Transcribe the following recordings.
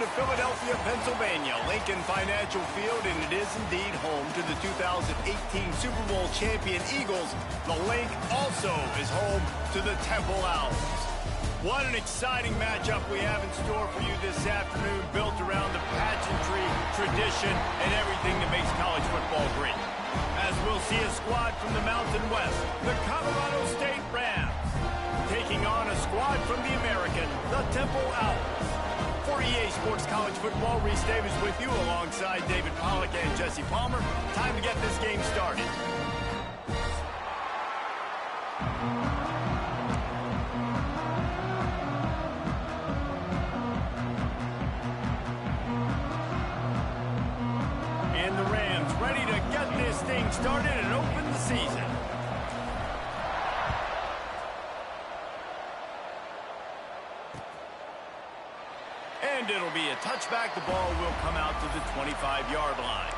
to Philadelphia, Pennsylvania, Lincoln Financial Field, and it is indeed home to the 2018 Super Bowl champion Eagles. The Link also is home to the Temple Owls. What an exciting matchup we have in store for you this afternoon, built around the pageantry, tradition, and everything that makes college football great. As we'll see a squad from the Mountain West, the Colorado State Rams, taking on a squad from the American, the Temple Owls. For EA Sports College Football, Reese Davis with you alongside David Pollack and Jesse Palmer. Time to get this game started. And the Rams ready to get this thing started and open the season. And it'll be a touchback. The ball will come out to the 25-yard line.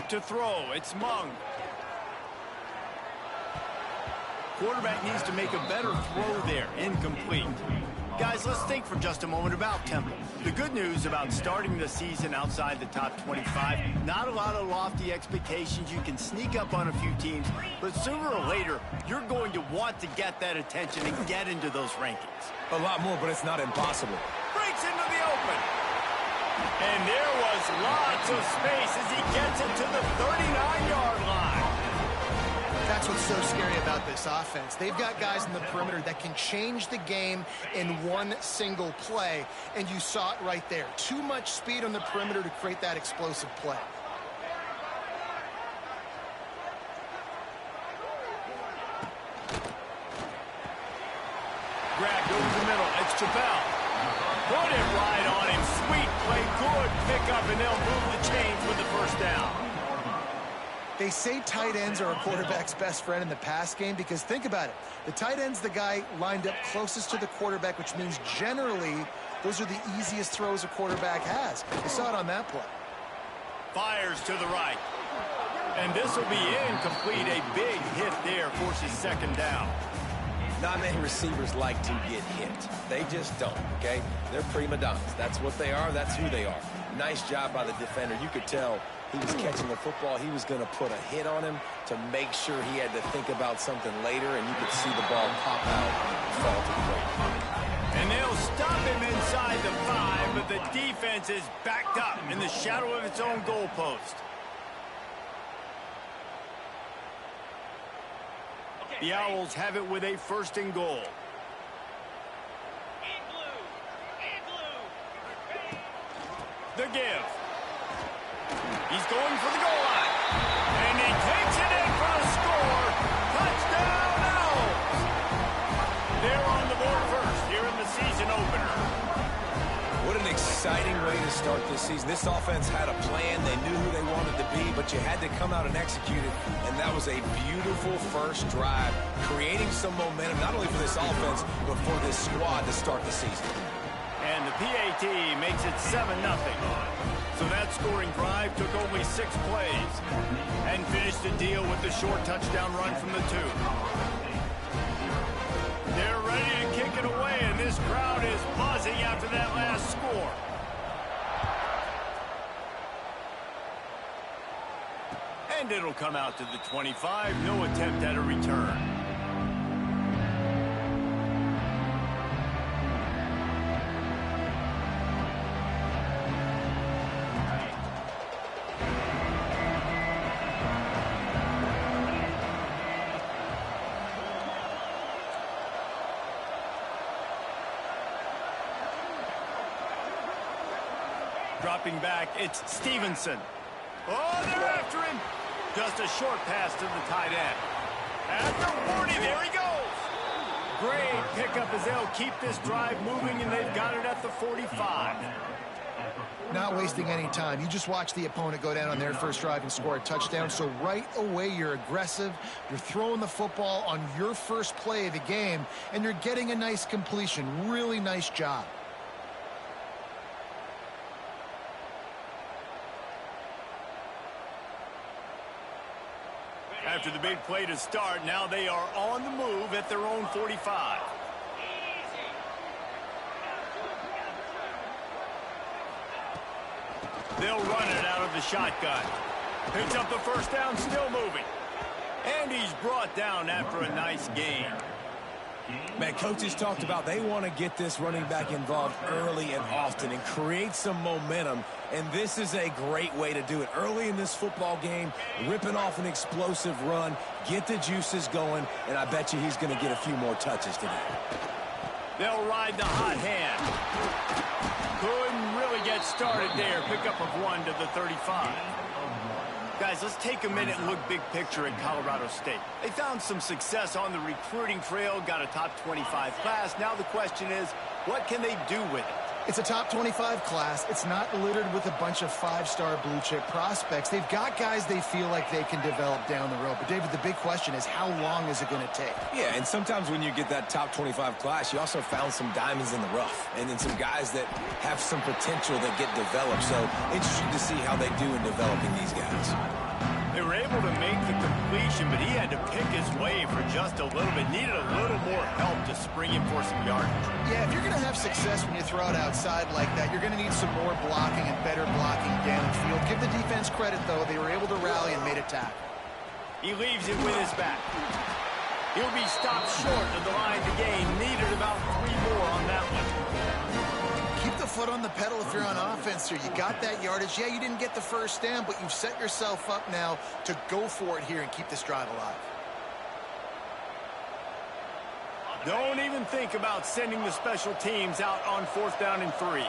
To throw, it's Mung. Quarterback needs to make a better throw there, incomplete. Guys, let's think for just a moment about Temple. The good news about starting the season outside the top 25, not a lot of lofty expectations. You can sneak up on a few teams, but sooner or later, you're going to want to get that attention and get into those rankings. A lot more, but it's not impossible. Breaks into the open. And there was lots of space as he gets it to the 39-yard line. That's what's so scary about this offense. They've got guys in the perimeter that can change the game in one single play, and you saw it right there. Too much speed on the perimeter to create that explosive play. Grabbed over the middle. It's Chappelle. Put it right on him. Sweet play. Good pickup, and they'll move the chains with the first down. They say tight ends are a quarterback's best friend in the pass game because think about it. The tight end's the guy lined up closest to the quarterback, which means generally those are the easiest throws a quarterback has. You saw it on that play. Fires to the right. And this will be incomplete. A big hit there forces second down. Not many receivers like to get hit. They just don't, okay? They're prima donnas. That's what they are. That's who they are. Nice job by the defender. You could tell he was catching the football. He was going to put a hit on him to make sure he had to think about something later, and you could see the ball pop out and fall to the ground. And they'll stop him inside the 5, but the defense is backed up in the shadow of its own goalpost. The Owls have it with a first and goal. The give. He's going for the goal line. And he takes it in for the score. Touchdown, Owls. They're on the board first here in the season opener. What an exciting way to start this season. This offense had a plan. They knew who they wanted to be, but you had to come out and execute it. And that was a beautiful first drive, creating some momentum, not only for this offense, but for this squad to start the season. And the PAT makes it 7-0. So that scoring drive took only 6 plays and finished the deal with the short touchdown run from the 2. They're ready to kick it away, and this crowd is buzzing after that last score. And it'll come out to the 25. No attempt at a return. Dropping back, it's Stevenson. Oh, they're after him. Just a short pass to the tight end. After 40, there he goes. Great pickup as they'll keep this drive moving, and they've got it at the 45. Not wasting any time. You just watch the opponent go down on their first drive and score a touchdown. So right away, you're aggressive. You're throwing the football on your first play of the game, and you're getting a nice completion. Really nice job. After the big play to start, now they are on the move at their own 45. They'll run it out of the shotgun. Picks up the first down, still moving. And he's brought down after a nice gain. Man, coaches talked about they want to get this running back involved early and often and create some momentum, and this is a great way to do it. Early in this football game, ripping off an explosive run, get the juices going, and I bet you he's going to get a few more touches today. They'll ride the hot hand. Couldn't really get started there. Pickup of 1 to the 35. Guys, let's take a minute and look big picture at Colorado State. They found some success on the recruiting trail, got a top 25 class. Now the question is, what can they do with it? It's a top 25 class. It's not littered with a bunch of five-star blue-chip prospects. They've got guys they feel like they can develop down the road. But, David, the big question is, how long is it going to take? Yeah, and sometimes when you get that top 25 class, you also found some diamonds in the rough. And then some guys that have some potential that get developed. So, interesting to see how they do in developing these guys. They were able to make the completion, but he had to pick his way for just a little bit. Needed a little more help to spring him for some yardage. Yeah, if you're going to have success when you throw it outside like that, you're going to need some more blocking and better blocking downfield. Give the defense credit, though. They were able to rally and made a tackle. He leaves it with his back. He'll be stopped short of the line to gain. Needed about 3 more on that one. Keep the foot on the pedal if you're on offense here. You got that yardage. Yeah, you didn't get the first down, but you've set yourself up now to go for it here and keep this drive alive. Don't even think about sending the special teams out on 4th down and 3.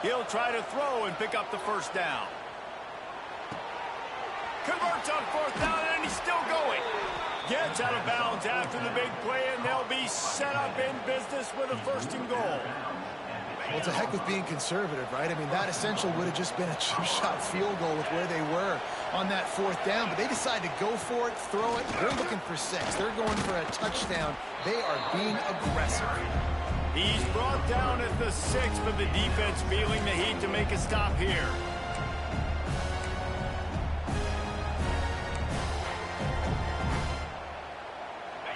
He'll try to throw and pick up the first down. Converts on 4th down, and he's still going. Gets out of bounds after the big play, and they'll be set up in business with a 1st and goal. Well, to heck with being conservative, right? I mean, that essentially would have just been a chip-shot field goal with where they were on that 4th down, but they decided to go for it, throw it. They're looking for 6. They're going for a touchdown. They are being aggressive. He's brought down at the 6, but the defense feeling the heat to make a stop here.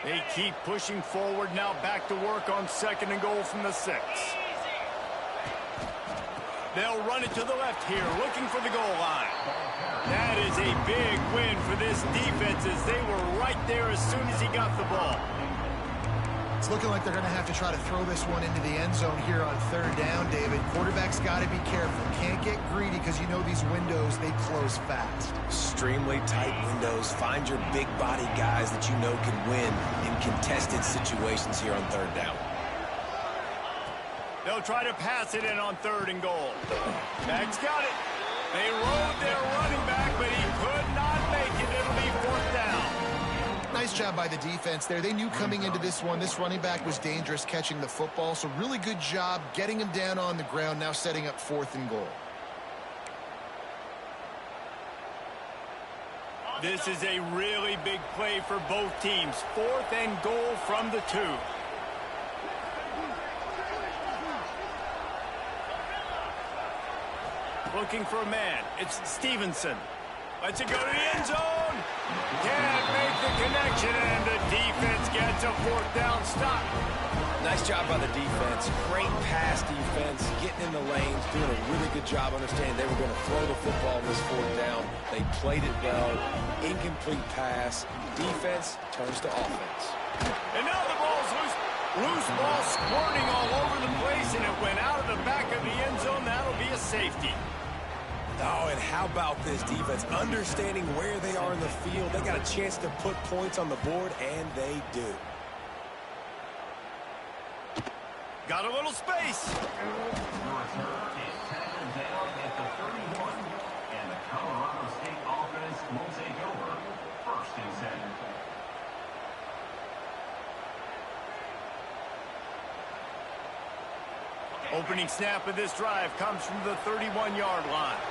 They keep pushing forward, now back to work on 2nd and goal from the 6. They'll run it to the left here, looking for the goal line. That is a big win for this defense as they were right there as soon as he got the ball. It's looking like they're going to have to try to throw this one into the end zone here on 3rd down, David. Quarterback's got to be careful. Can't get greedy because you know these windows, they close fast. Extremely tight windows. Find your big body guys that you know can win in contested situations here on 3rd down. They'll try to pass it in on 3rd and goal. Bag's got it. They rode their running back, but he could not make it. It'll be 4th down. Nice job by the defense there. They knew coming into this one, this running back was dangerous catching the football, so really good job getting him down on the ground, now setting up 4th and goal. This is a really big play for both teams. 4th and goal from the 2. Looking for a man. It's Stevenson. Lets it go to the end zone. Can't make the connection, and the defense gets a 4th down stop. Nice job by the defense. Great pass defense, getting in the lanes, doing a really good job understanding they were going to throw the football on this fourth down. They played it well. Incomplete pass. Defense turns to offense. And now the ball's loose. Loose ball squirting all over the place, and it went out of the back of the end zone. That'll be a safety. Oh, and how about this defense? Understanding where they are in the field. They got a chance to put points on the board, and they do. Got a little space. Your return is 2nd down at the 31. And the Colorado State offense will take over 1st and 7. Opening snap of this drive comes from the 31-yard line.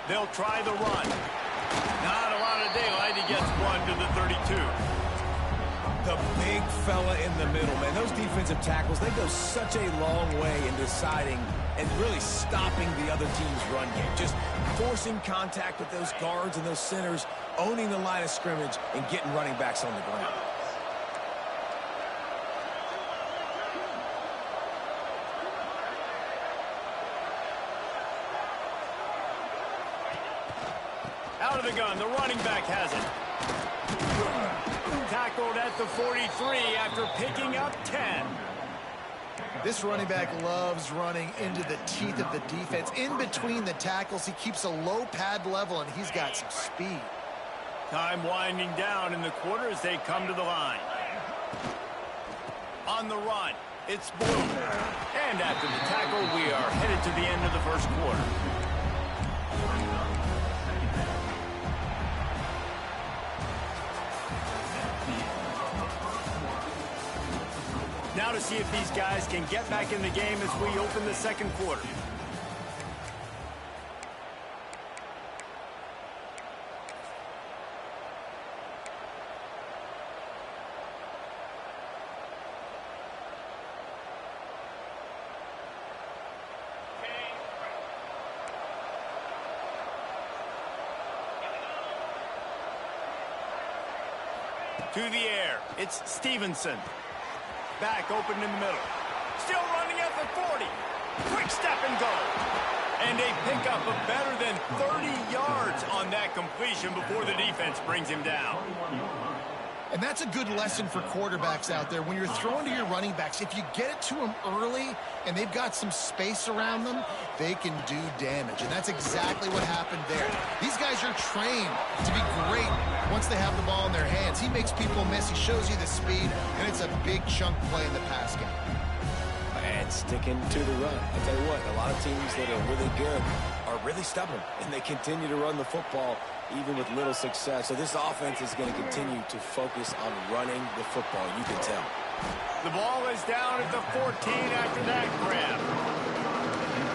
They'll try the run. Not a lot of daylight. He gets one to the 32. The big fella in the middle, man. Those defensive tackles, they go such a long way in deciding and really stopping the other team's run game. Just forcing contact with those guards and those centers, owning the line of scrimmage, and getting running backs on the ground. Out of the gun, the running back has it. Tackled at the 43 after picking up 10. This running back loves running into the teeth of the defense. In between the tackles, he keeps a low pad level, and he's got some speed. Time winding down in the quarter as they come to the line. On the run, it's Blue. And after the tackle, we are headed to the end of the first quarter. Now to see if these guys can get back in the game as we open the second quarter. To the air, it's Stevenson. Back open in the middle. Still running at the 40. Quick step and go. And a pickup of better than 30 yards on that completion before the defense brings him down. And that's a good lesson for quarterbacks out there. When you're throwing to your running backs, if you get it to them early and they've got some space around them, they can do damage. And that's exactly what happened there. These guys are trained to be great once they have the ball in their hands. He makes people miss. He shows you the speed, and it's a big chunk play in the pass game. And sticking to the run. I'll tell you what, a lot of teams that are really good are really stubborn, and they continue to run the football even with little success. So this offense is going to continue to focus on running the football, you can tell. The ball is down at the 14 after that grab.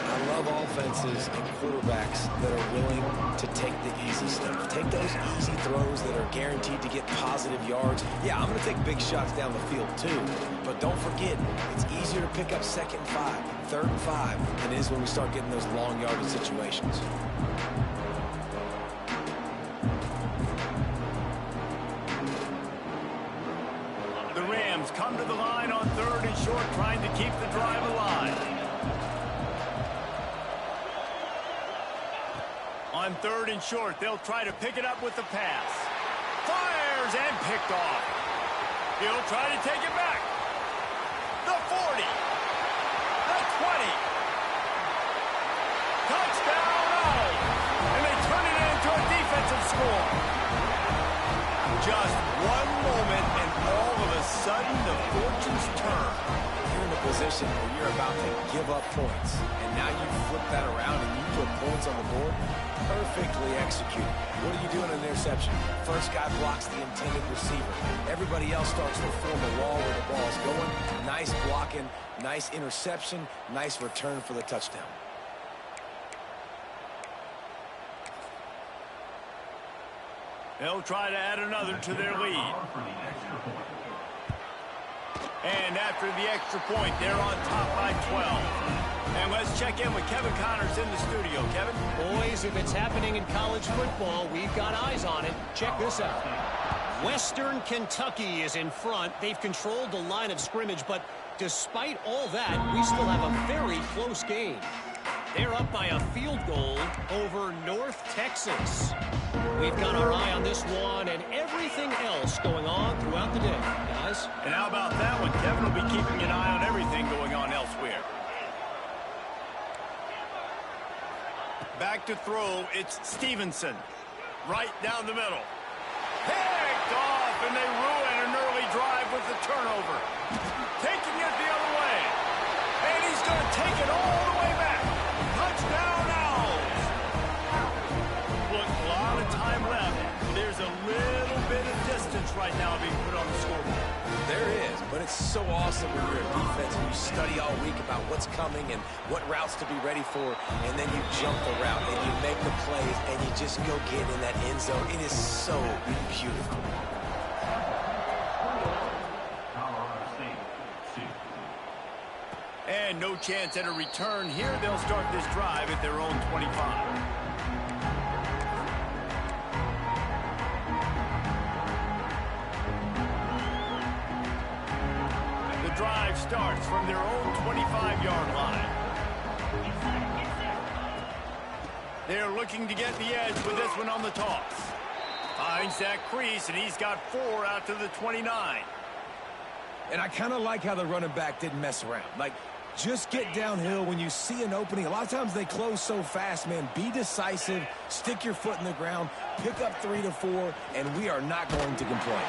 I love offenses and quarterbacks that are willing to take the easy stuff. Take those easy throws that are guaranteed to get positive yards. Yeah, I'm going to take big shots down the field too. But don't forget, it's easier to pick up 2nd and 5, 3rd and 5 than it is when we start getting those long yardage situations. The Rams come to the line on 3rd and short, trying to keep the drive alive. On 3rd and short, they'll try to pick it up with the pass. Fires and picked off. He'll try to take it back. The 40. The 20. Touchdown, oh! And they turn it into a defensive score. Just one moment, and all of a sudden, the fortunes turn. You're in a position where you're about to give up points, and now you flip that around and you put points on the board. Perfectly executed. What do you do in an interception? First guy blocks the intended receiver. Everybody else starts to form a wall where the ball's going. Nice blocking, nice interception, nice return for the touchdown. They'll try to add another to their lead. And after the extra point, they're on top by 12. And let's check in with Kevin Connors in the studio. Kevin? Boys, if it's happening in college football, we've got eyes on it. Check this out. Western Kentucky is in front. They've controlled the line of scrimmage, but despite all that, we still have a very close game. They're up by a field goal over North Texas. We've got our eye on this one and everything else going on throughout the day, guys. And how about that one? Kevin will be keeping an eye on everything going on elsewhere. Back to throw, it's Stevenson. Right down the middle. Picked off, and they ruin an early drive with the turnover. Taking it the other way. And he's going to take it all the way back. Touchdown Owls. Look, a lot of time left. There's a little bit of distance right now being put on the scoreboard. There is, but it's so awesome when you're a defense and you study all week about what's coming and what routes to be ready for, and then you jump the route and you make the plays and you just go get in that end zone. It is so beautiful. And no chance at a return here. They'll start this drive at their own 25. Drive starts from their own 25-yard line. They're looking to get the edge with this one on the toss. Finds that crease, and he's got 4 out to the 29. And I kind of like how the running back didn't mess around. Like, just get downhill when you see an opening. A lot of times they close so fast, man. Be decisive, stick your foot in the ground, pick up 3 to 4, and we are not going to complain.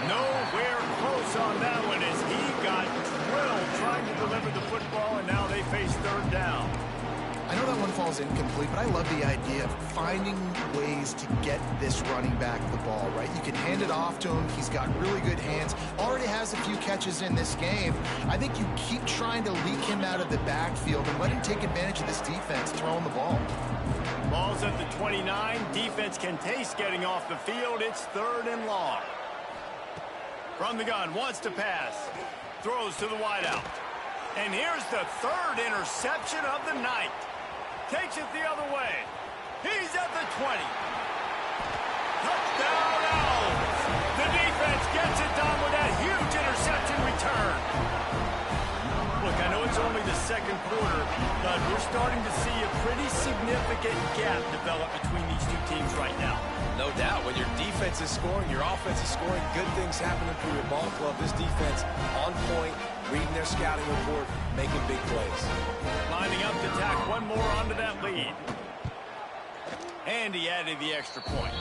Nowhere close on that one as he got drilled trying to deliver the football, and now they face third down. I know that one falls incomplete, but I love the idea of finding ways to get this running back the ball, right? You can hand it off to him. He's got really good hands. Already has a few catches in this game. I think you keep trying to leak him out of the backfield and let him take advantage of this defense throwing the ball. Ball's at the 29. Defense can taste getting off the field. It's third and long. From the gun, wants to pass. Throws to the wideout. And here's the third interception of the night. Takes it the other way. He's at the 20. Touchdown Owls. The defense gets it done with that huge interception return. Look, I know it's only the second quarter, but we're starting to see a pretty significant gap develop between these two teams right now. No doubt, when your defense is scoring, your offense is scoring, good things happening for your ball club. This defense on point, reading their scouting report, making big plays. Lining up to tack one more onto that lead. And he added the extra point.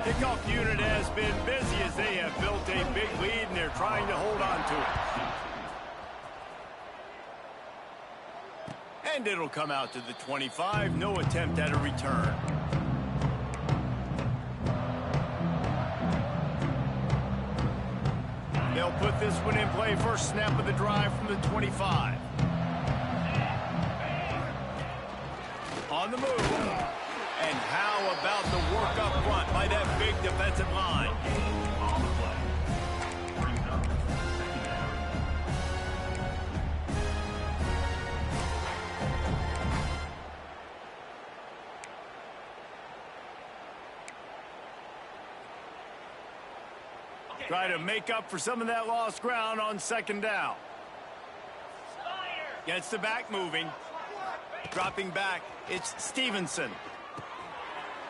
Kickoff unit has been busy as they have built a big lead, and they're trying to hold on to it. And it'll come out to the 25. No attempt at a return. They'll put this one in play. First snap of the drive from the 25. On the move. And how about the work up front by that big defensive line? Try to make up for some of that lost ground on second down. Gets the back moving. Dropping back, it's Stevenson.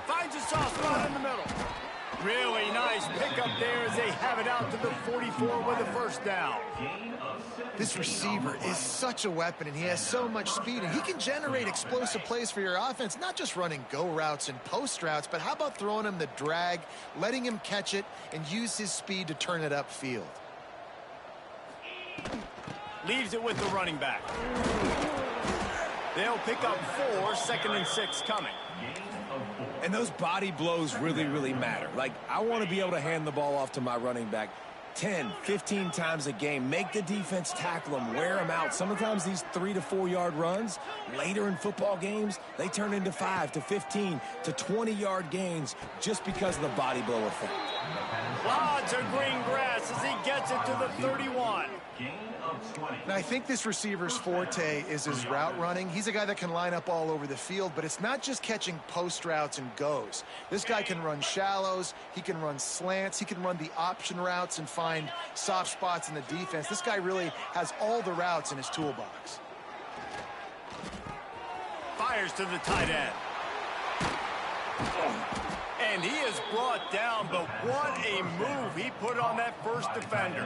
Finds a soft spot in the middle. Really nice pickup there as they have it out to the 44 with a first down. This receiver is such a weapon, and he has so much speed, and he can generate explosive plays for your offense, not just running go routes and post routes, but how about throwing him the drag, letting him catch it, and use his speed to turn it upfield. Leaves it with the running back. They'll pick up 4, 2nd and 6 coming. And those body blows really, really matter. Like, I want to be able to hand the ball off to my running back 10, 15 times a game. Make the defense tackle them, wear them out. Sometimes these 3 to 4 yard runs, later in football games, they turn into 5 to 15 to 20 yard gains just because of the body blow effect. Lots of green grass as he gets it to the 31. Now, I think this receiver's forte is his route running. He's a guy that can line up all over the field, but it's not just catching post routes and goes. This guy can run shallows, he can run slants, he can run the option routes and find soft spots in the defense. This guy really has all the routes in his toolbox. Fires to the tight end. And he is brought down, but what a move he put on that first defender.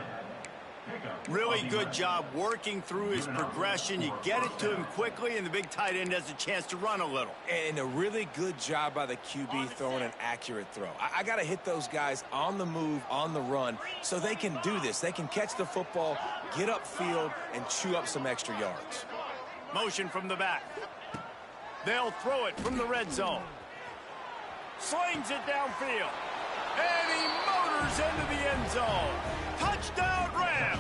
Really good job working through his progression. You get it to him quickly, and the big tight end has a chance to run a little. And a really good job by the QB throwing an accurate throw. I got to hit those guys on the move, on the run, so they can do this. They can catch the football, get upfield, and chew up some extra yards. Motion from the back. They'll throw it from the red zone. Slings it downfield. And he motors into the end zone. Touchdown, Rams!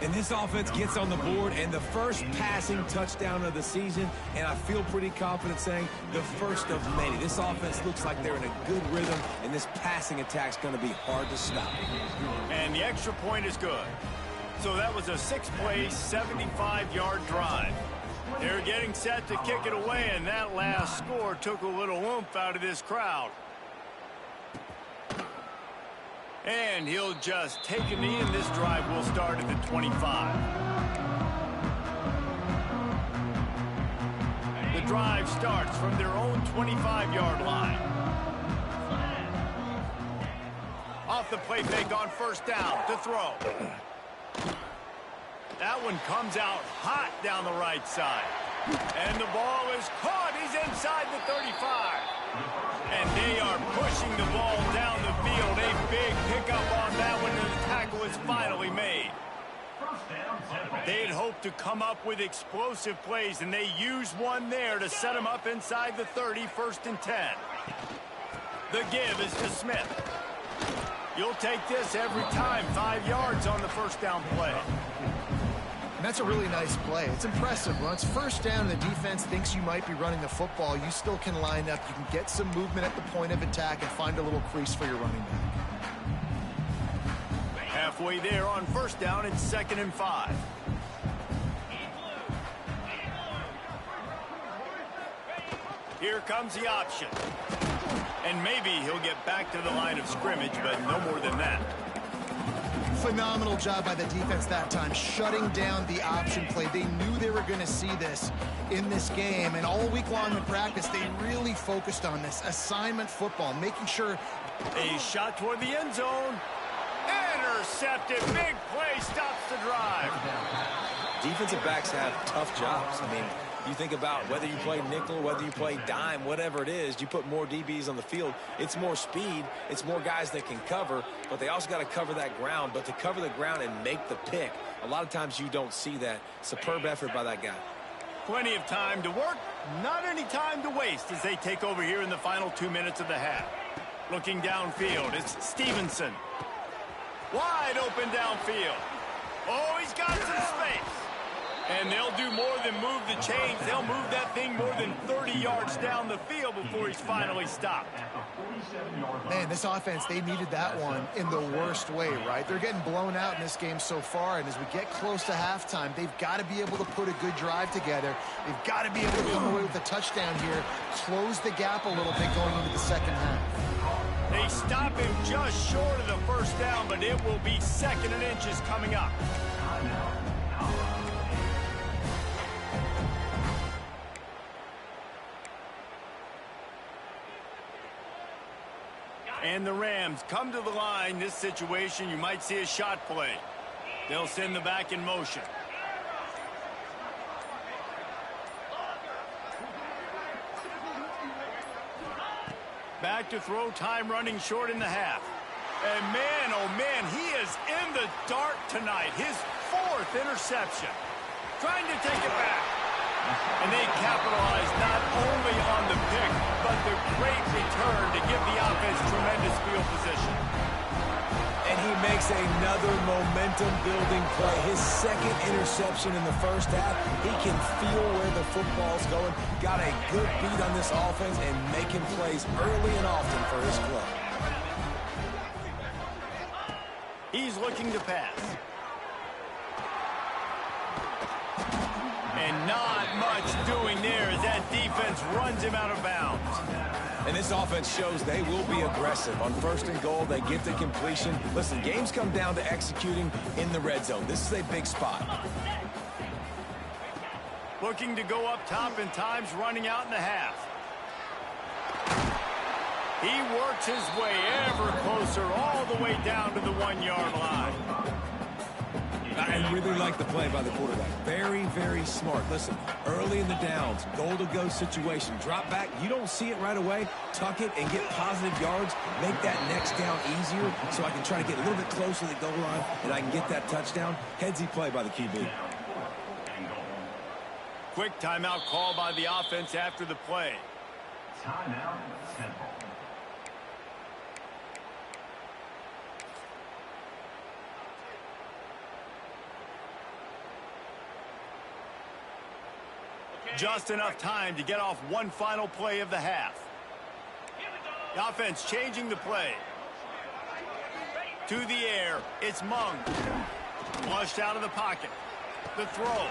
And this offense gets on the board, and the first passing touchdown of the season, and I feel pretty confident saying the first of many. This offense looks like they're in a good rhythm, and this passing attack's going to be hard to stop. And the extra point is good. So that was a 6-play, 75-yard drive. They're getting set to kick it away, and that last score took a little oomph out of this crowd. And he'll just take a knee, and this drive will start at the 25. The drive starts from their own 25-yard line. Off the play fake on first down to throw. That one comes out hot down the right side. And the ball is caught. He's inside the 35. And they are pushing the ball down the field. A big pickup on that one, and the tackle is finally made. They'd hoped to come up with explosive plays, and they used one there to set them up inside the 30, 1st and 10. The give is to Smith. You'll take this every time. 5 yards on the first down play. And that's a really nice play. It's impressive. When it's first down and the defense thinks you might be running the football, you still can line up. You can get some movement at the point of attack and find a little crease for your running back. Halfway there on first down, it's 2nd and 5. Here comes the option. And maybe he'll get back to the line of scrimmage, but no more than that. Phenomenal job by the defense that time, shutting down the option play. They knew they were going to see this in this game, and all week long in practice, they really focused on this assignment football, making sure. A shot toward the end zone. Intercepted. Big play stops the drive. Defensive backs have tough jobs. I mean, you think about whether you play nickel, whether you play dime, whatever it is, you put more DBs on the field. It's more speed. It's more guys that can cover, but they also got to cover that ground. But to cover the ground and make the pick, a lot of times you don't see that. Superb effort by that guy. Plenty of time to work, not any time to waste as they take over here in the final 2 minutes of the half. Looking downfield, it's Stevenson. Wide open downfield. Oh, he's got some space. And they'll do more than move the chains. They'll move that thing more than 30 yards down the field before he's finally stopped. Man, this offense, they needed that one in the worst way, right? They're getting blown out in this game so far, and as we get close to halftime, they've got to be able to put a good drive together. They've got to be able to come away with a touchdown here, close the gap a little bit going into the second half. They stop him just short of the first down, but it will be 2nd and inches coming up. And the Rams come to the line. This situation, you might see a shot play. They'll send the back in motion. Back to throw, time running short in the half. And man, oh man, he is in the dark tonight. His 4th interception. Trying to take it back. And they capitalize not only on the pick, but the great return to give the offense tremendous field position. And he makes another momentum-building play. His 2nd interception in the first half. He can feel where the football's going. Got a good beat on this offense and making plays early and often for his club. He's looking to pass. Not much doing there as that defense runs him out of bounds. And this offense shows they will be aggressive. On 1st and goal, they get the completion. Listen, games come down to executing in the red zone. This is a big spot. Looking to go up top, and time's running out in the half. He works his way ever closer all the way down to the 1-yard line. I really like the play by the quarterback. Very, very smart. Listen, early in the downs, goal-to-go situation, drop back. You don't see it right away. Tuck it and get positive yards. Make that next down easier so I can try to get a little bit closer to the goal line and I can get that touchdown. Headsy play by the QB. Quick timeout call by the offense after the play. Timeout, Temple. Just enough time to get off one final play of the half. The offense changing the play. To the air, it's Mung. Flushed out of the pocket. The throw.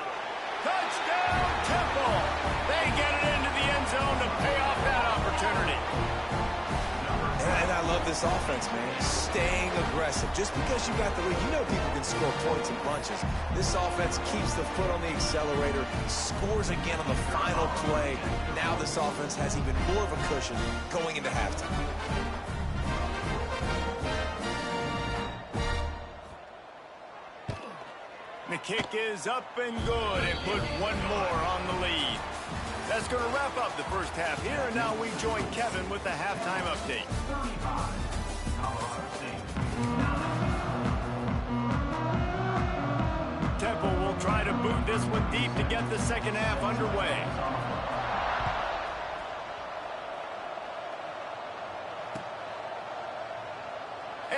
Touchdown, Temple! They get it into the end zone to pay off that opportunity. And I love this offense, man. Staying aggressive. Just because you got the lead, you know people can score points in bunches. This offense keeps the foot on the accelerator, scores again on the final play. Now this offense has even more of a cushion going into halftime. The kick is up and good and put one more on the lead. That's going to wrap up the first half here, and now we join Kevin with the halftime update. 35, Colorado State. Temple will try to boot this one deep to get the second half underway.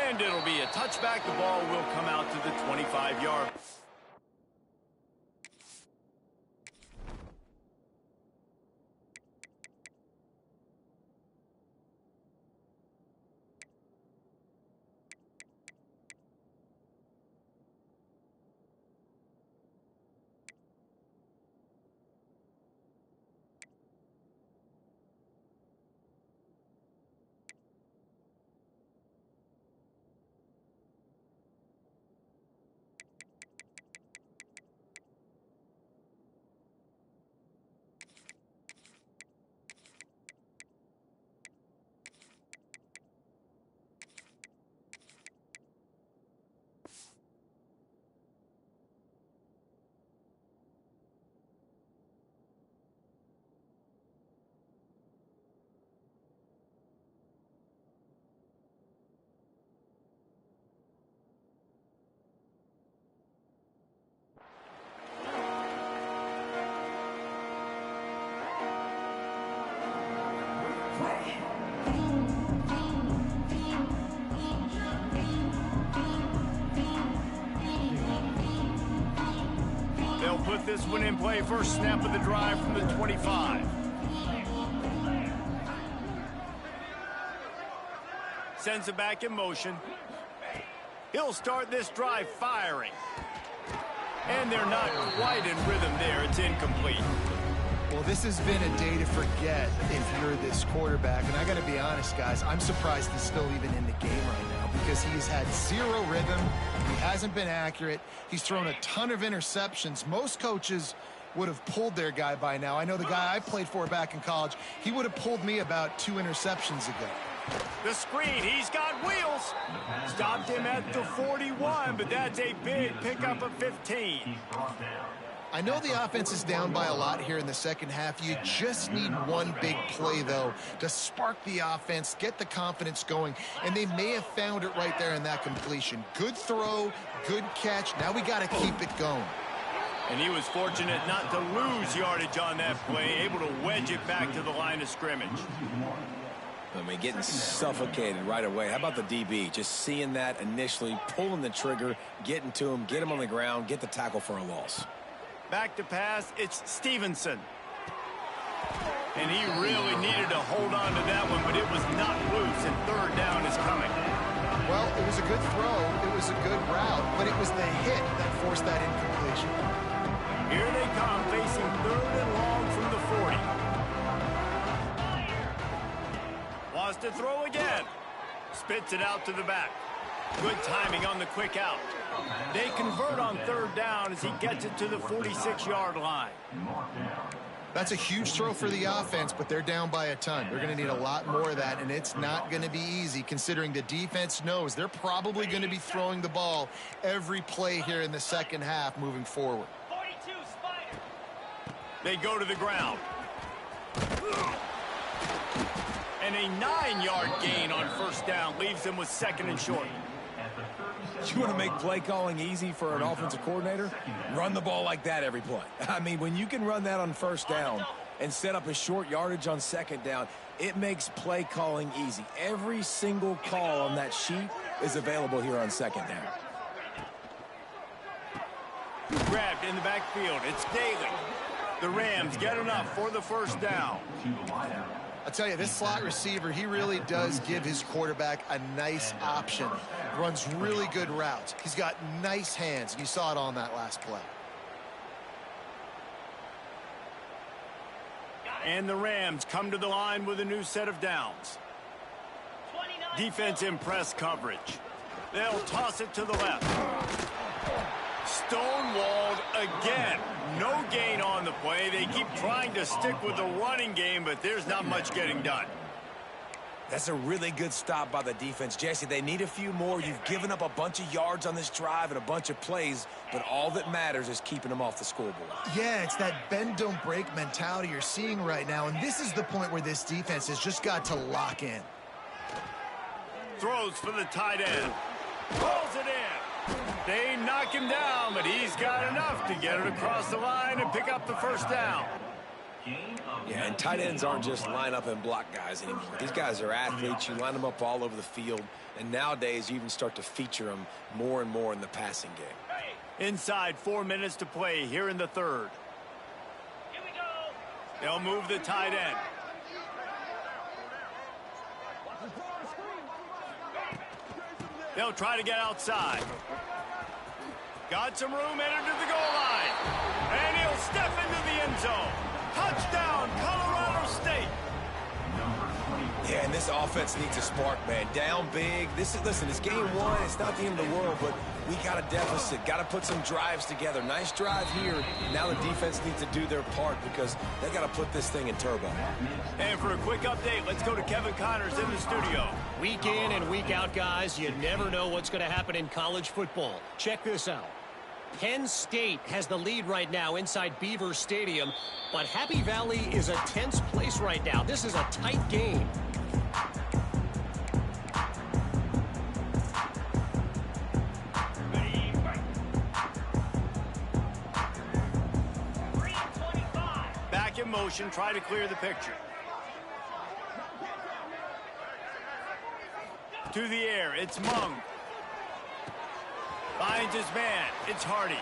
And it'll be a touchback. The ball will come out to the 25-yard. They'll put this one in play. First snap of the drive from the 25. Sends it back in motion. He'll start this drive firing. And they're not quite in rhythm there. It's incomplete. Well, this has been a day to forget if you're this quarterback. And I got to be honest, guys, I'm surprised he's still even in the game right now because he's had zero rhythm. He hasn't been accurate. He's thrown a ton of interceptions. Most coaches would have pulled their guy by now. I know the guy I played for back in college, he would have pulled me about 2 interceptions ago. The screen, he's got wheels. Stopped him at the 41, but that's a big pickup of 15. I know the offense is down by a lot here in the second half. You just need one big play, though, to spark the offense, get the confidence going, and they may have found it right there in that completion. Good throw, good catch. Now we got to keep it going. And he was fortunate not to lose yardage on that play, able to wedge it back to the line of scrimmage. I mean, getting suffocated right away. How about the DB? Just seeing that initially, pulling the trigger, getting to him, get him on the ground, get the tackle for a loss. Back to pass, it's Stevenson. And he really needed to hold on to that one, but it was not loose, and third down is coming. Well, it was a good throw, it was a good route, but it was the hit that forced that incompletion. Here they come, facing third to throw again. Spits it out to the back. Good timing on the quick out. They convert on third down as he gets it to the 46-yard line. That's a huge throw for the offense, but they're down by a ton. They're going to need a lot more of that, and it's not going to be easy considering the defense knows they're probably going to be throwing the ball every play here in the second half moving forward. 42 Spider. They go to the ground. And a 9-yard gain on first down leaves them with second and short. You want to make play calling easy for an offensive coordinator? Run the ball like that every play. I mean, when you can run that on first down and set up a short yardage on second down, it makes play calling easy. Every single call on that sheet is available here on second down. Grabbed in the backfield. It's Daly. The Rams get enough for the first down. I'll tell you, this slot receiver, he really does give his quarterback a nice option. Runs really good routes. He's got nice hands. You saw it on that last play. And the Rams come to the line with a new set of downs. Defense in press coverage. They'll toss it to the left. Stonewalled again. No gain on the play. They keep trying to stick with the running game, but there's not much getting done. That's a really good stop by the defense. Jesse, they need a few more. You've given up a bunch of yards on this drive and a bunch of plays, but all that matters is keeping them off the scoreboard. Yeah, it's that bend, don't break mentality you're seeing right now, and this is the point where this defense has just got to lock in. Throws for the tight end. Pulls it in. They knock him down, but he's got enough to get it across the line and pick up the first down. Yeah, and tight ends aren't just line up and block guys anymore. These guys are athletes. You line them up all over the field, and nowadays you even start to feature them more and more in the passing game. Inside 4 minutes to play here in the third. Here we go. They'll move the tight end. They'll try to get outside. Got some room, entered to the goal line. And he'll step into the end zone. Touchdown, Colorado State. Yeah, and this offense needs a spark, man. Down big. Listen, it's game one. It's not the end of the world, but we got a deficit. Got to put some drives together. Nice drive here. Now the defense needs to do their part because they got to put this thing in turbo. And for a quick update, let's go to Kevin Connors in the studio. Week in and week out, guys, you never know what's going to happen in college football. Check this out. Penn State has the lead right now inside Beaver Stadium, but Happy Valley is a tense place right now. This is a tight game. Back in motion, try to clear the picture. To the air, it's Mung. Finds his man, it's Hardy.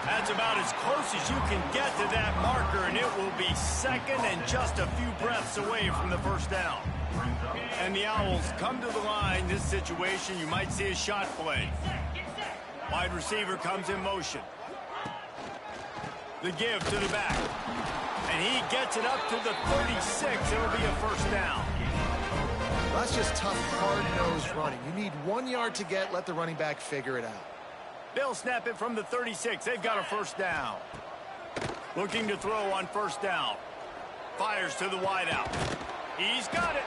That's about as close as you can get to that marker, and it will be second and just a few breaths away from the first down. And the Owls come to the line. This situation, you might see a shot play. Wide receiver comes in motion. The give to the back. And he gets it up to the 36. It'll be a first down. Well, that's just tough, hard-nosed running. You need 1 yard to get, let the running back figure it out. They'll snap it from the 36. They've got a first down. Looking to throw on first down. Fires to the wideout. He's got it.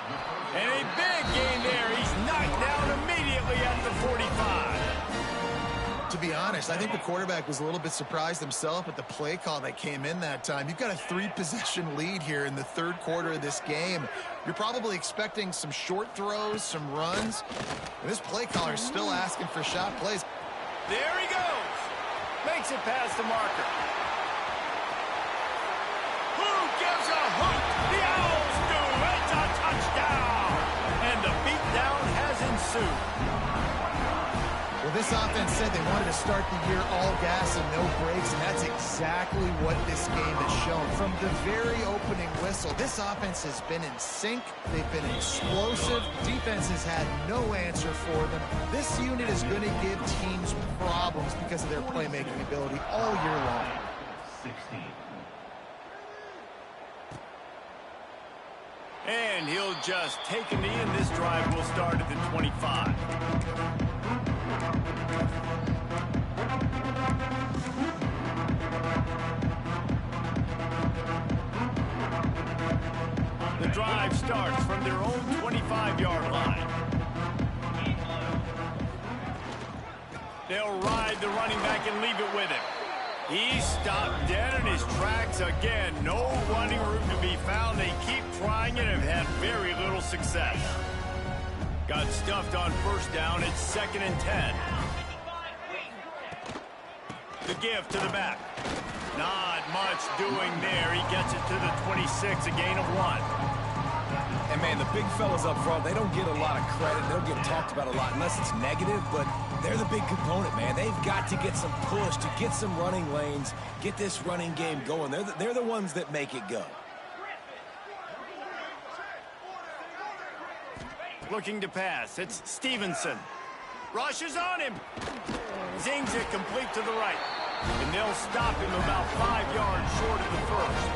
And a big gain there. He's knocked down immediately at the 45. To be honest, I think the quarterback was a little bit surprised himself at the play call that came in that time. You've got a 3-possession lead here in the third quarter of this game. You're probably expecting some short throws, some runs. And this play caller is still asking for shot plays. There he goes. Makes it past the marker. Who gives a hoot? The Owls do. It's a touchdown. And the beatdown has ensued. Well, this offense said they wanted to start the year all gas and no brakes, and that's exactly what this game has shown. From the very opening whistle, this offense has been in sync. They've been explosive. Defense has had no answer for them. This unit is going to give teams problems because of their playmaking ability all year long. 16. And he'll They'll just take a knee, and this drive will start at the 25. The drive starts from their own 25-yard line. They'll ride the running back and leave it with him. He's stopped dead in his tracks again. No running room to be found. They keep trying and have had very little success. Got stuffed on first down. It's 2nd and 10. The give to the back. Not much doing there. He gets it to the 26, a gain of 1. And, man, the big fellas up front, they don't get a lot of credit. They don't get talked about a lot unless it's negative, but they're the big component, man. They've got to get some push, to get some running lanes, get this running game going. They're the ones that make it go. Looking to pass. It's Stevenson. Rushes on him. Zings it complete to the right. And they'll stop him about 5 yards short of the first.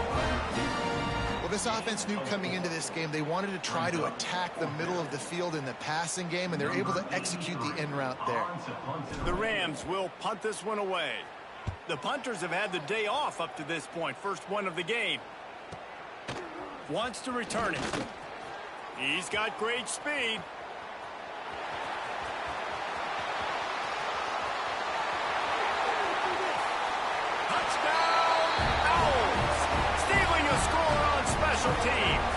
Well, this offense knew coming into this game they wanted to try to attack the middle of the field in the passing game, and they're able to execute the in route there. The Rams will punt this one away. The punters have had the day off up to this point. First one of the game. Wants to return it. He's got great speed. Touchdown, Owls! Stealing a score on special teams.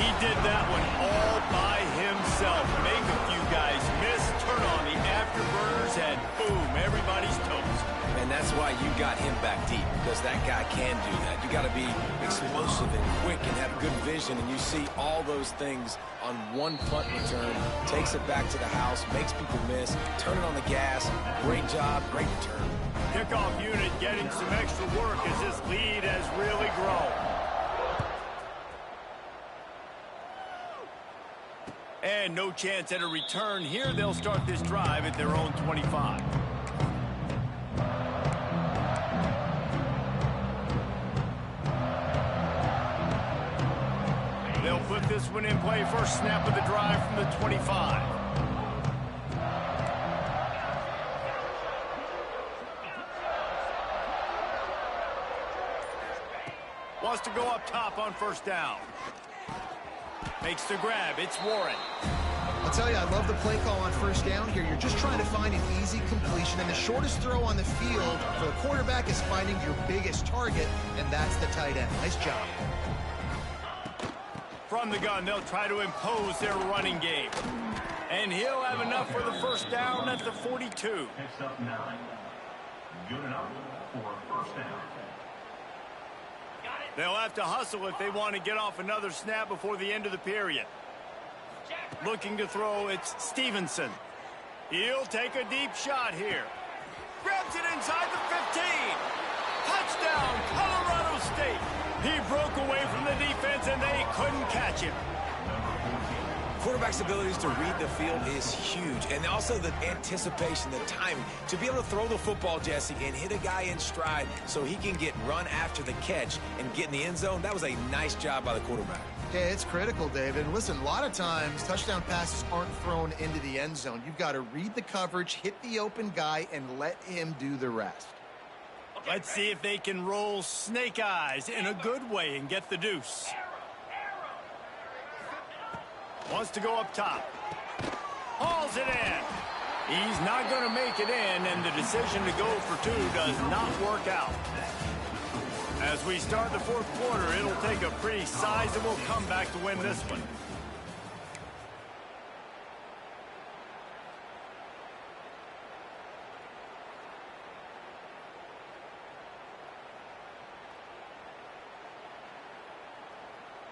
He did that one all by himself. Make a few guys miss, turn on the afterburners, and boom, everybody's toast. And that's why you got him back deep, because that guy can do that. You got to be explosive and quick and have good vision, and you see all those things on one punt return. Takes it back to the house, makes people miss, turn it on the gas. Great job, great return. Kickoff unit getting some extra work as this lead has really grown. And no chance at a return here. They'll start this drive at their own 25. They'll put this one in play. First snap of the drive from the 25. Wants to go up top on first down. Makes the grab. It's Warren. I'll tell you, I love the play call on first down here. You're just trying to find an easy completion, and the shortest throw on the field for the quarterback is finding your biggest target, and that's the tight end. Nice job. From the gun, they'll try to impose their running game. And he'll have enough for the first down at the 42. Picks up 9. Good enough for a first down. They'll have to hustle if they want to get off another snap before the end of the period. Looking to throw, it's Stevenson. He'll take a deep shot here. Grabs it inside the 15. Touchdown, Colorado State. He broke away from the defense, and they couldn't catch him. Quarterback's abilities to read the field is huge, and also the anticipation, the timing. To be able to throw the football, Jesse, and hit a guy in stride so he can get run after the catch and get in the end zone, that was a nice job by the quarterback. Yeah, it's critical, David. And listen, a lot of times touchdown passes aren't thrown into the end zone. You've got to read the coverage, hit the open guy, and let him do the rest. Let's see if they can roll snake eyes in a good way and get the deuce. Wants to go up top. Hauls it in. He's not going to make it in, and the decision to go for two does not work out. As we start the fourth quarter, it'll take a pretty sizable comeback to win this one.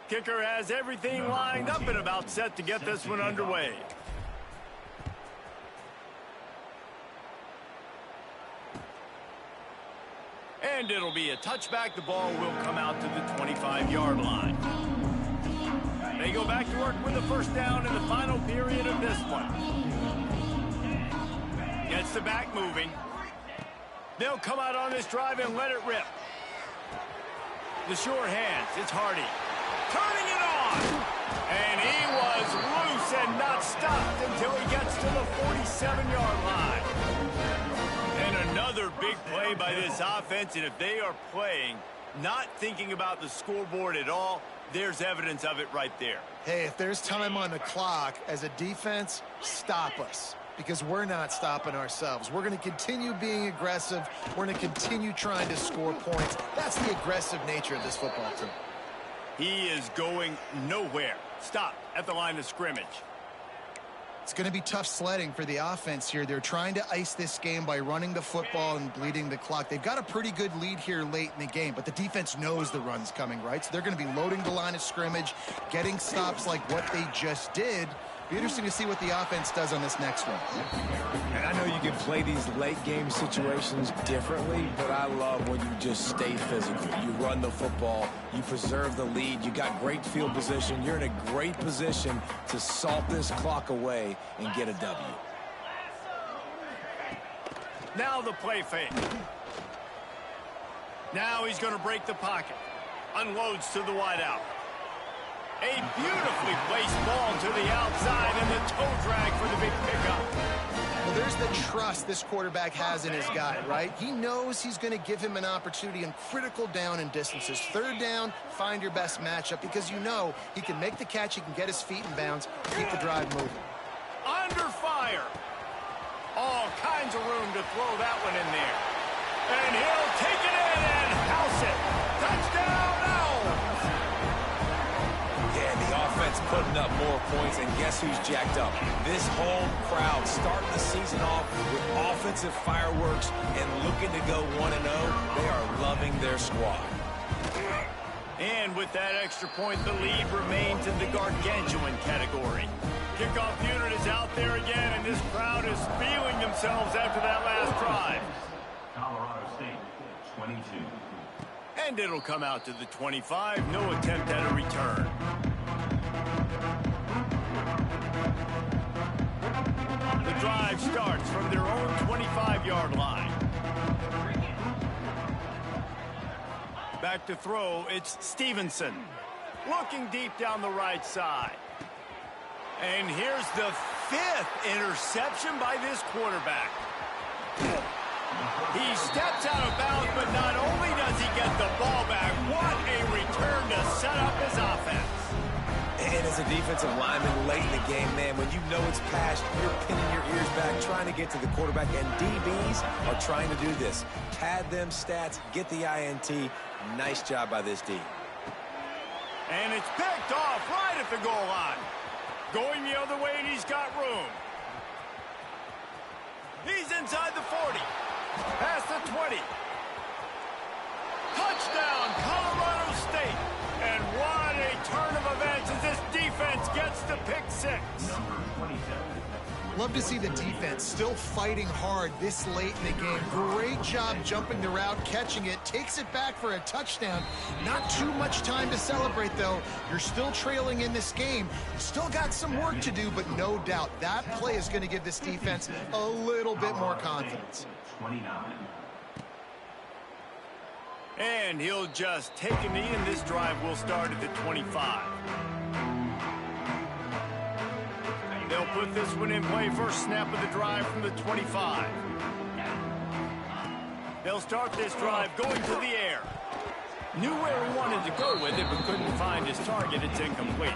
Kicker has everything lined up and about set to get this one underway. And it'll be a touchback. The ball will come out to the 25-yard line. They go back to work with a first down in the final period of this one. Gets the back moving. They'll come out on this drive and let it rip. The sure hands. It's Hardy. turning it on. And he was loose and not stopped until he gets to the 47-yard line. And another big play by this offense, and if they are playing, not thinking about the scoreboard at all, there's evidence of it right there. Hey, if there's time on the clock, as a defense, stop us. Because we're not stopping ourselves. We're going to continue being aggressive. We're going to continue trying to score points. That's the aggressive nature of this football team. He is going nowhere. Stop at the line of scrimmage. It's going to be tough sledding for the offense here. They're trying to ice this game by running the football and bleeding the clock. They've got a pretty good lead here late in the game, but the defense knows the run's coming, right? So they're going to be loading the line of scrimmage, getting stops like what they just did. Be interesting to see what the offense does on this next one. And I know you can play these late game situations differently, but I love when you just stay physical. You run the football, you preserve the lead, you got great field position, you're in a great position to salt this clock away and get a W. Now the play fake. Now he's going to break the pocket. Unloads to the wideout. A beautifully placed ball to the outside and the toe drag for the big pickup. Well, there's the trust this quarterback has in his guy, right? He knows he's going to give him an opportunity in critical down and distances. Third down, find your best matchup because you know he can make the catch, he can get his feet in bounds, keep the drive moving. Under fire. All kinds of room to throw that one in there. And he'll take it in and house it. Touchdown, Owls! Yeah, the offense putting up more points, and guess who's jacked up? This home crowd starting the season off with offensive fireworks and looking to go 1-0. They are loving their squad. And with that extra point, the lead remains in the gargantuan category. Kickoff unit is out there again, and this crowd is feeling themselves after that last drive. Colorado State, 22. And it'll come out to the 25. No attempt at a return. The drive starts from their own 25-yard line. Back to throw, it's Stevenson. Looking deep down the right side. And here's the 5th interception by this quarterback. He steps out of bounds, but not only does he get the ball back, what a return to set up his offense. And as a defensive lineman late in the game, man, when you know it's past, you're pinning your ears back, trying to get to the quarterback, and DBs are trying to do this. Pad them stats, get the INT. Nice job by this D. And it's picked off right at the goal line. Going the other way, and he's got room. He's inside the 40. Past the 20. Touchdown, Colorado State. And what a turn of events as this defense gets to pick 6. Number 27. Love to see the defense still fighting hard this late in the game. Great job jumping the route, catching it, takes it back for a touchdown. Not too much time to celebrate, though. You're still trailing in this game. You still got some work to do, but no doubt that play is going to give this defense a little bit more confidence. 29. And he'll just take a knee, and this drive will start at the 25. They'll put this one in play, first snap of the drive from the 25. They'll start this drive going to the air. Knew where he wanted to go with it, but couldn't find his target. It's incomplete.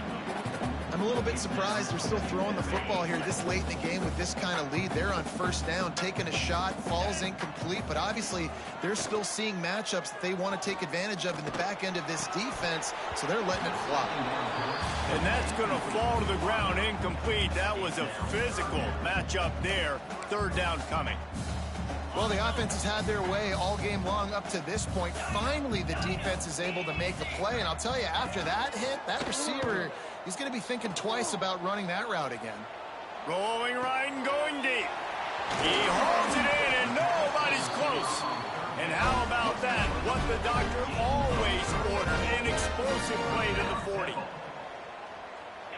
I'm a little bit surprised they're still throwing the football here this late in the game with this kind of lead. They're on first down, taking a shot, falls incomplete, but obviously they're still seeing matchups that they want to take advantage of in the back end of this defense, so they're letting it fly. And that's going to fall to the ground incomplete. That was a physical matchup there. Third down coming. Well, the offense has had their way all game long up to this point. Finally, the defense is able to make a play, and I'll tell you, after that hit, that receiver, he's going to be thinking twice about running that route again. Rolling right and going deep. He holds it in, and nobody's close. And how about that? What the doctor always ordered, an explosive play to the 40.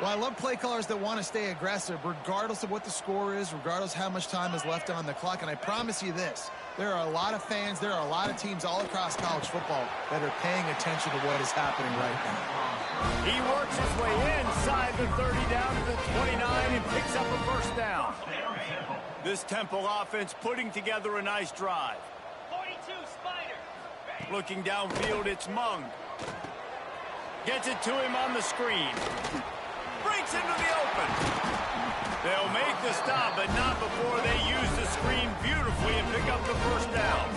Well, I love play callers that want to stay aggressive regardless of what the score is, regardless how much time is left on the clock. And I promise you this, there are a lot of fans, there are a lot of teams all across college football that are paying attention to what is happening right now. He works his way inside the 30 down to the 29 and picks up a first down. This Temple offense putting together a nice drive. 42, Spider. Looking downfield, it's Mung. Gets it to him on the screen. Breaks into the open. They'll make the stop, but not before they use the screen beautifully and pick up the first down.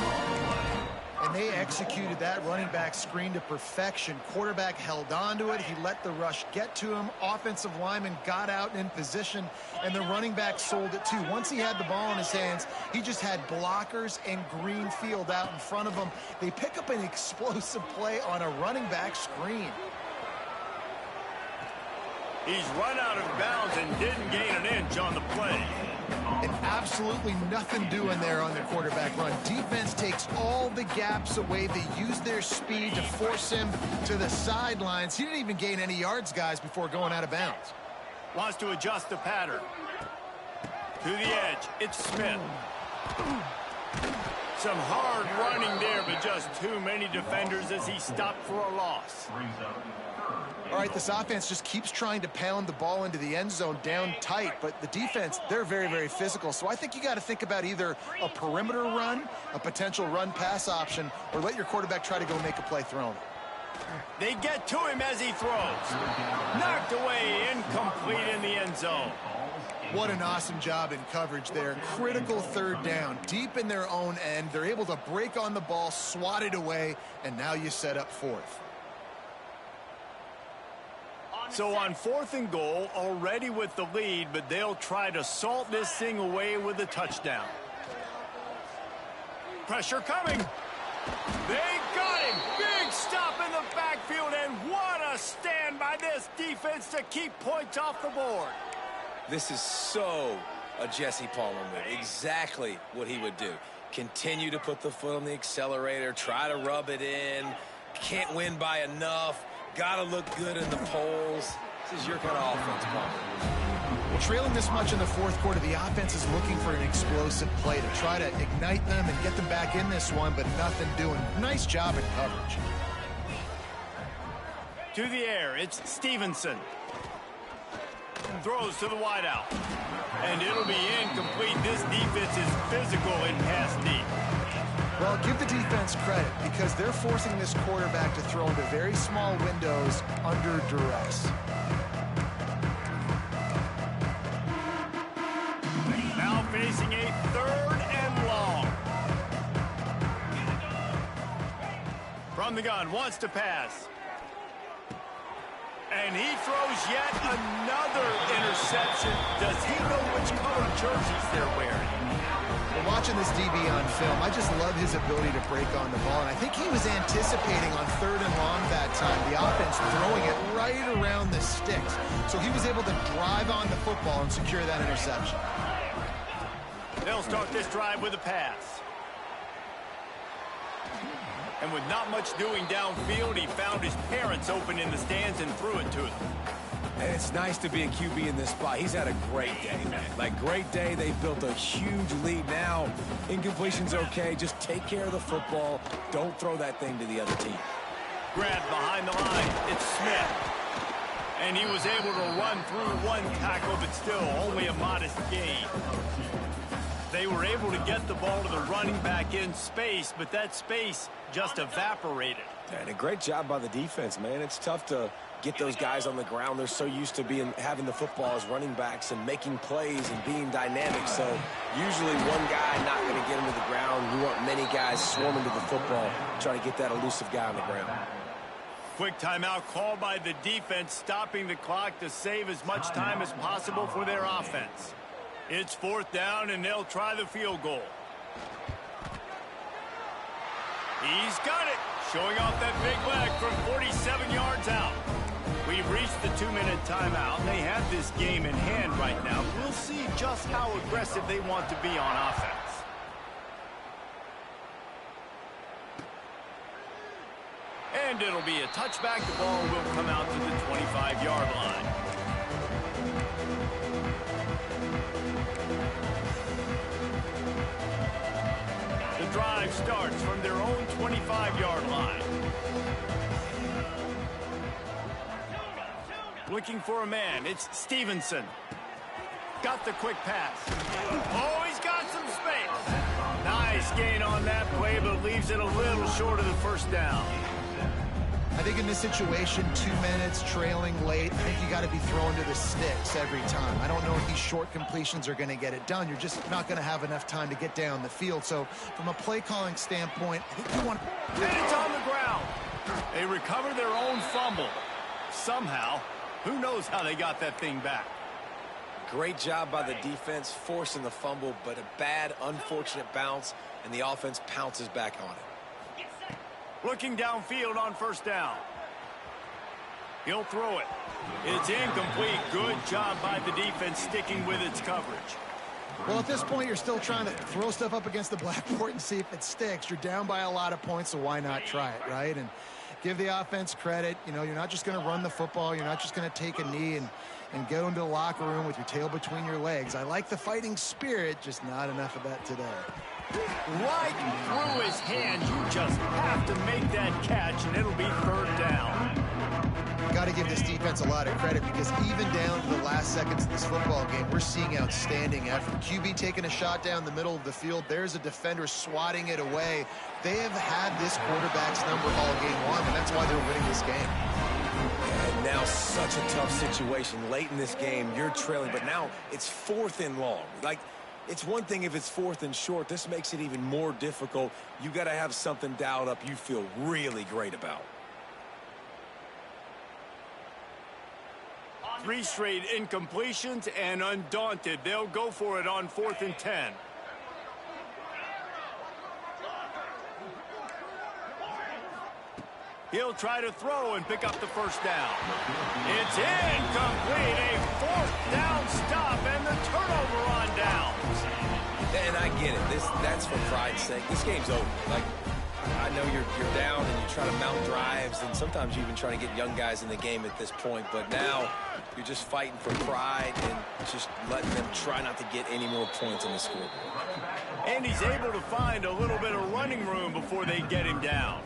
And they executed that running back screen to perfection. Quarterback held on to it. He let the rush get to him. Offensive lineman got out and in position, and the running back sold it too. Once he had the ball in his hands, he just had blockers and green field out in front of him. They pick up an explosive play on a running back screen. He's run out of bounds and didn't gain an inch on the play. And absolutely nothing doing there on the quarterback run. Defense takes all the gaps away. They use their speed to force him to the sidelines. He didn't even gain any yards, guys, before going out of bounds. Wants to adjust the pattern. To the edge, it's Smith. Some hard running there, but just too many defenders as he stopped for a loss. All right, this offense just keeps trying to pound the ball into the end zone down tight, but the defense, they're very, very physical. So I think you got to think about either a perimeter run, a potential run-pass option, or let your quarterback try to go make a play thrown. They get to him as he throws. Knocked away, incomplete in the end zone. What an awesome job in coverage there. Critical third down, deep in their own end. They're able to break on the ball, swat it away, and now you set up fourth. So on 4th and goal, already with the lead, but they'll try to salt this thing away with a touchdown. Pressure coming. They got him. Big stop in the backfield, and what a stand by this defense to keep points off the board. This is so a Jesse Palmer move. Exactly what he would do. Continue to put the foot on the accelerator, try to rub it in. Can't win by enough. Got to look good in the polls. This is your kind of offense, Palmer. Well, trailing this much in the fourth quarter, the offense is looking for an explosive play to try to ignite them and get them back in this one, but nothing doing. Nice job in coverage. To the air, it's Stevenson. Throws to the wideout. And it'll be incomplete. This defense is physical in pass deep. Well, give the defense credit because they're forcing this quarterback to throw into very small windows under duress. Now facing a 3rd and long. From the gun, wants to pass. And he throws yet another interception. Does he know which color jerseys they're wearing? Well, watching this DB on film, I just love his ability to break on the ball. And I think he was anticipating on 3rd and long that time, the offense throwing it right around the sticks. So he was able to drive on the football and secure that interception. They'll start this drive with a pass. And with not much doing downfield, he found his parents open in the stands and threw it to them. And it's nice to be a QB in this spot. He's had a great day, man. Like, great day. They've built a huge lead now. Incompletion's okay. Just take care of the football. Don't throw that thing to the other team. Grabbed behind the line. It's Smith. And he was able to run through one tackle, but still only a modest gain. They were able to get the ball to the running back in space, but that space just evaporated. And a great job by the defense, man. It's tough to get those guys on the ground. They're so used to having the football as running backs and making plays and being dynamic. So usually one guy not going to get him to the ground. We want many guys swarming to the football, trying to get that elusive guy on the ground. Quick timeout called by the defense, stopping the clock to save as much time as possible for their offense. It's 4th down, and they'll try the field goal. He's got it, showing off that big leg from 47 yards out. We've reached the 2-minute timeout. They have this game in hand right now. We'll see just how aggressive they want to be on offense. And it'll be a touchback. The ball will come out to the 25-yard line. starts from their own 25-yard line. Looking for a man. It's Stevenson. Got the quick pass. Oh, he's got some space. Nice gain on that play, but leaves it a little short of the first down. I think in this situation, 2 minutes, trailing late, I think you got to be throwing to the sticks every time. I don't know if these short completions are going to get it done. You're just not going to have enough time to get down the field. So from a play calling standpoint, I think you want to... And it's on the ground. They recover their own fumble. Somehow, who knows how they got that thing back. Great job by the defense forcing the fumble, but a bad, unfortunate bounce, and the offense pounces back on it. Looking downfield on first down. He'll throw it. It's incomplete. Good job by the defense sticking with its coverage. Well, at this point, you're still trying to throw stuff up against the blackboard and see if it sticks. You're down by a lot of points, so why not try it, right? And give the offense credit. You know, you're not just going to run the football. You're not just going to take a knee and go into the locker room with your tail between your legs. I like the fighting spirit, just not enough of that today. Right through his hands. You just have to make that catch, and it'll be third down. Got to give this defense a lot of credit because even down to the last seconds of this football game, we're seeing outstanding effort. QB taking a shot down the middle of the field. There's a defender swatting it away. They have had this quarterback's number all game long, and that's why they're winning this game. And now such a tough situation. Late in this game, you're trailing, but now it's 4th and long. Like, it's one thing if it's 4th and short. This makes it even more difficult. You got to have something dialed up you feel really great about. 3 straight incompletions, and undaunted, they'll go for it on 4th and 10. He'll try to throw and pick up the first down. It's incomplete. A 4th down stop and the turnover on downs. And I get it. That's for pride's sake. This game's over. Like, I know you're down and you try to mount drives, and sometimes you even try to get young guys in the game at this point. But now you're just fighting for pride and just letting them try not to get any more points on the scoreboard. And he's able to find a little bit of running room before they get him down.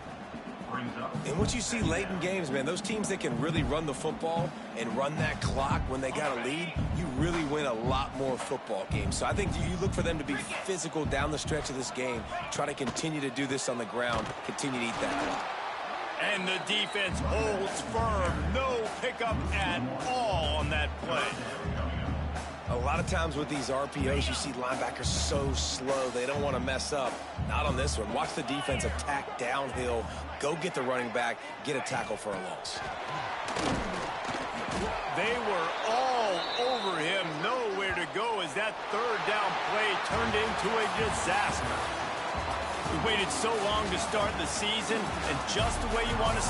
And what you see late in games, man, those teams that can really run the football and run that clock when they got a lead, you really win a lot more football games. So I think you look for them to be physical down the stretch of this game, try to continue to do this on the ground, continue to eat that clock. And the defense holds firm. No pickup at all on that play. A lot of times with these RPOs, you see linebackers so slow, they don't want to mess up. Not on this one. Watch the defense attack downhill, go get the running back, get a tackle for a loss. They were all over him, nowhere to go as that 3rd down play turned into a disaster. We waited so long to start the season, and just the way you want to